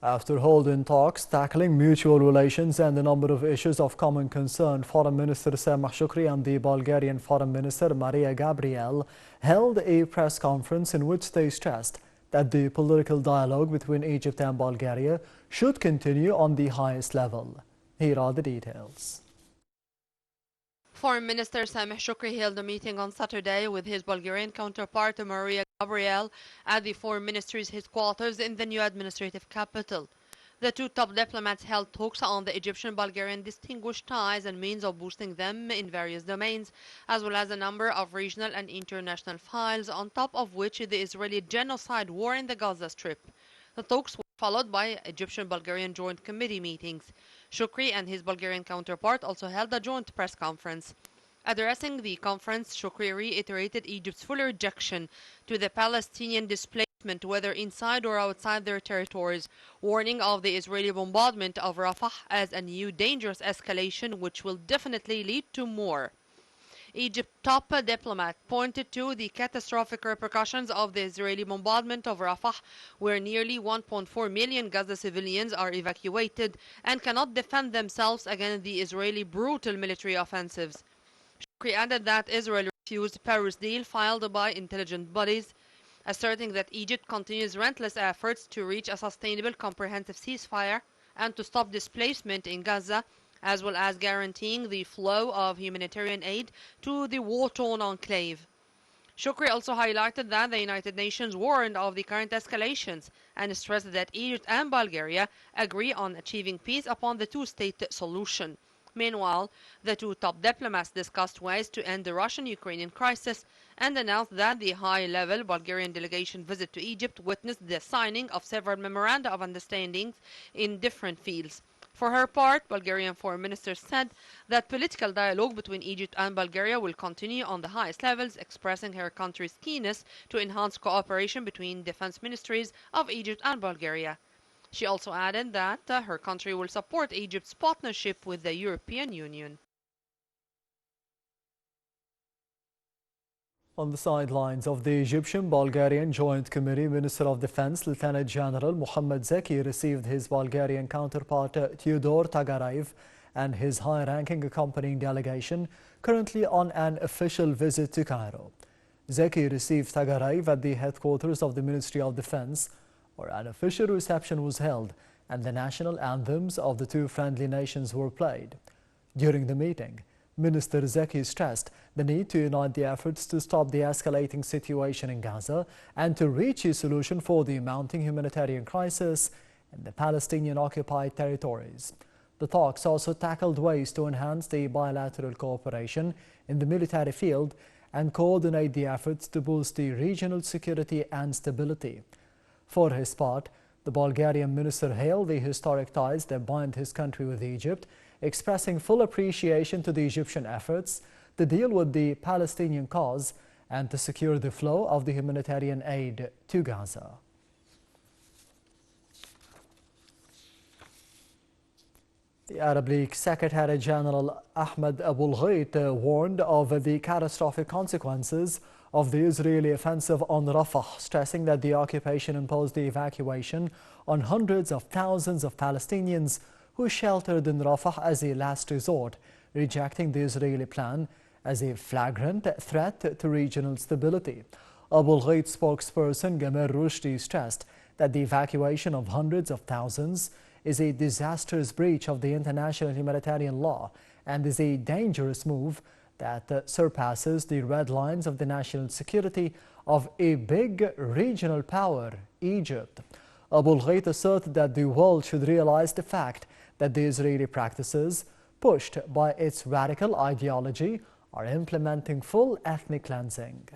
After holding talks tackling mutual relations and a number of issues of common concern, Foreign Minister Sameh Shoukry and the Bulgarian Foreign Minister Maria Gabriel held a press conference in which they stressed that the political dialogue between Egypt and Bulgaria should continue on the highest level. Here are the details. Foreign Minister Sameh Shoukry held a meeting on Saturday with his Bulgarian counterpart Maria Gabriel at the Foreign Ministry's headquarters in the new administrative capital. The two top diplomats held talks on the Egyptian-Bulgarian distinguished ties and means of boosting them in various domains, as well as a number of regional and international files, on top of which the Israeli genocide war in the Gaza Strip. The talks were followed by Egyptian-Bulgarian joint committee meetings. Shoukry and his Bulgarian counterpart also held a joint press conference. Addressing the conference, Shoukry reiterated Egypt's full rejection to the Palestinian displacement, whether inside or outside their territories, warning of the Israeli bombardment of Rafah as a new dangerous escalation which will definitely lead to more. Egypt's top diplomat pointed to the catastrophic repercussions of the Israeli bombardment of Rafah, where nearly 1.4 million Gaza civilians are evacuated and cannot defend themselves against the Israeli brutal military offensives. Shoukry added that Israel refused Paris deal filed by intelligence bodies, asserting that Egypt continues relentless efforts to reach a sustainable comprehensive ceasefire and to stop displacement in Gaza, as well as guaranteeing the flow of humanitarian aid to the war-torn enclave. Shoukry also highlighted that the United Nations warned of the current escalations and stressed that Egypt and Bulgaria agree on achieving peace upon the two-state solution. Meanwhile, the two top diplomats discussed ways to end the Russian-Ukrainian crisis and announced that the high-level Bulgarian delegation visit to Egypt witnessed the signing of several memoranda of understandings in different fields. For her part, Bulgarian Foreign Minister said that political dialogue between Egypt and Bulgaria will continue on the highest levels, expressing her country's keenness to enhance cooperation between defense ministries of Egypt and Bulgaria. She also added that her country will support Egypt's partnership with the European Union. On the sidelines of the Egyptian-Bulgarian Joint Committee, Minister of Defense Lieutenant General Mohammad Zeki received his Bulgarian counterpart Theodore Tagarayev and his high-ranking accompanying delegation currently on an official visit to Cairo. Zeki received Tagarayev at the headquarters of the Ministry of Defense, where an official reception was held and the national anthems of the two friendly nations were played. During the meeting, Minister Zeki stressed the need to unite the efforts to stop the escalating situation in Gaza and to reach a solution for the mounting humanitarian crisis in the Palestinian-occupied territories. The talks also tackled ways to enhance the bilateral cooperation in the military field and coordinate the efforts to boost the regional security and stability. For his part, the Bulgarian minister hailed the historic ties that bind his country with Egypt, expressing full appreciation to the Egyptian efforts to deal with the Palestinian cause and to secure the flow of the humanitarian aid to Gaza. The Arab League Secretary General Ahmed Abul Ghait warned of the catastrophic consequences of the Israeli offensive on Rafah, stressing that the occupation imposed the evacuation on hundreds of thousands of Palestinians who sheltered in Rafah as a last resort, rejecting the Israeli plan as a flagrant threat to regional stability. Abul Ghait spokesperson Gamer Rushdie stressed that the evacuation of hundreds of thousands is a disastrous breach of the international humanitarian law and is a dangerous move that surpasses the red lines of the national security of a big regional power, Egypt. Abul Ghait asserted that the world should realize the fact that the Israeli practices, pushed by its radical ideology, are implementing full ethnic cleansing.